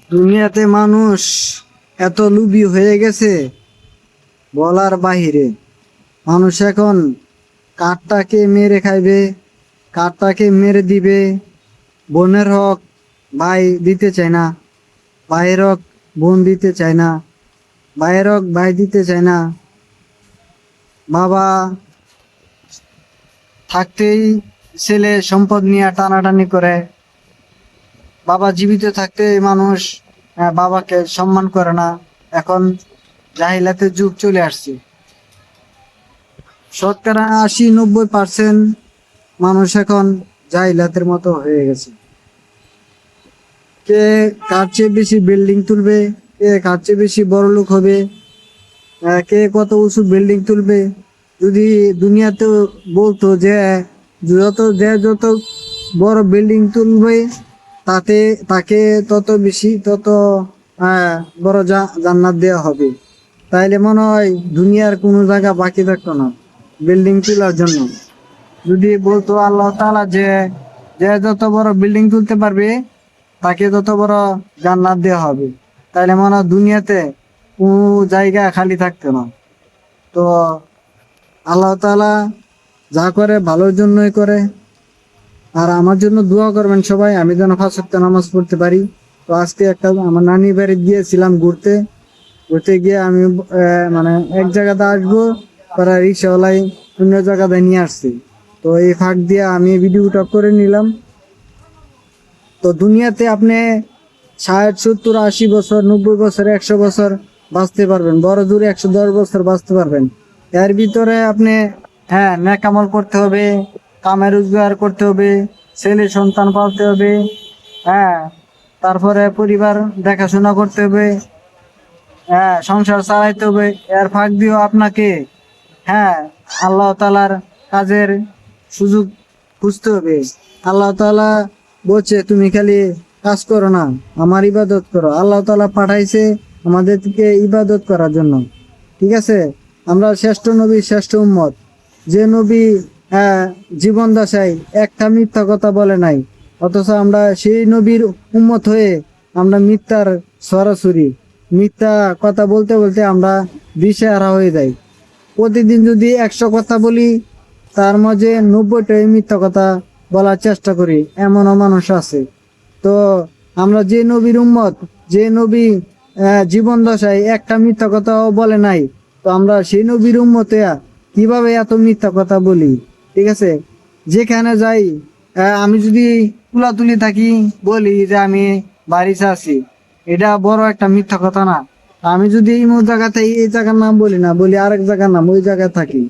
দুনিয়াতে মানুষ এত লোভী হয়ে গেছে বলার বাহিরে। মানুষ এখন কাঠটাকে মেরে খাইবে, কাঠটাকে মেরে দিবে। বোনের হক ভাই দিতে চায় না, ভাইয়ের হক বোন দিতে চায় না, ভাইয়ের হক ভাই দিতে চায় না। বাবা থাকতেই ছেলে সম্পদ নিয়ে টানাটানি করে। বাবা জীবিত থাকতে মানুষ বাবাকে সম্মান করে না। এখন জাহিলাতের যুগ চলে আসছে। 80-90% মানুষ এখন জাহিলাতের মতো হয়ে গেছে। কে কার চেয়ে বেশি বিল্ডিং তুলবে, কে কার চেয়ে বেশি বড় লোক হবে, কে কত উঁচু বিল্ডিং তুলবে। যদি দুনিয়াতে বলতো যে যত বড় বিল্ডিং তুলবে তাতে তাকে তত বড় জান্নাত দেওয়া হবে, তাইলে মনে হয় দুনিয়ার কোনো জায়গা বাকি থাকতো না বিল্ডিং তোলার জন্য। যদি বলতো আল্লাহ তাআলা যে যে যত বড় বিল্ডিং তুলতে পারবে তাকে তত বড় জান্নাত দেওয়া হবে, তাইলে মনে হয় দুনিয়াতে কোনো জায়গা খালি থাকতো না। তো আল্লাহ তাআলা যা করে ভালোর জন্যই করে। আর আমার জন্য দোয়া করবেন সবাই, আমি যেন 5 ওয়াক্ত নামাজ পড়তে পারি। তো আজকে আমার নানি বাড়ি গিয়েছিলাম ঘুরতে গিয়ে আমি মানে এক জায়গাতে আসবো, পরে রিক্সাওয়ালাই অন্য জায়গাতে নিয়ে আসছি। তো এই ফাঁক দিয়ে আমি ভিডিওটা করে নিলাম। তো দুনিয়াতে আপনি 60, 70, 80 বছর, 90 বছর, 100 বছর বাঁচতে পারবেন, বড় জোরে 110 বছর বাঁচতে পারবেন। এর ভিতরে আপনি নেকামল করতে হবে, কামে রোজগার করতে হবে, ছেলে সন্তান পালতে হবে, তারপরে পরিবার দেখাশোনা করতে হবে, সংসার চালাইতে হবে। এর ফাঁক দিয়েও আপনাকে আল্লাহ তাআলার কাজের সুযোগ খুঁজতে হবে। আল্লাহ তাআলা বলছে তুমি খালি কাজ করো না, আমার ইবাদত করো। আল্লাহ তাআলা পাঠাইছে আমাদেরকে ইবাদত করার জন্য, ঠিক আছে? আমরা শ্রেষ্ঠ নবী, শ্রেষ্ঠ উম্মত। যে নবী জীবন দশায় একটা মিথ্যা কথা বলে নাই, অথচ আমরা সেই নবীর উম্মত হয়ে আমরা মিথ্যার সরাসরি মিথ্যা কথা বলতে বলতে আমরা দিশেহারা হয়ে যাই। প্রতিদিন যদি 100 কথা বলি, তার মাঝে 90টাই মিথ্যা কথা বলার চেষ্টা করি, এমনও মানুষ আছে। তো আমরা যে নবীর উম্মত, যে নবী জীবন দশায় একটা মিথ্যা কথাও বলে নাই, তো আমরা সেই নবীর উম্মতে কিভাবে এত মিথ্যা কথা বলি? ঠিক আছে, যেখানে যাই আমি যদি তুলাতুলি থাকি, বলি যে আমি বাড়িতে আছি, এটা বড় একটা মিথ্যা কথা না? আমি যদি এই জায়গাতে এই জায়গার নাম বলি না, বলি আরেক জায়গার নাম, ওই জায়গায় থাকি।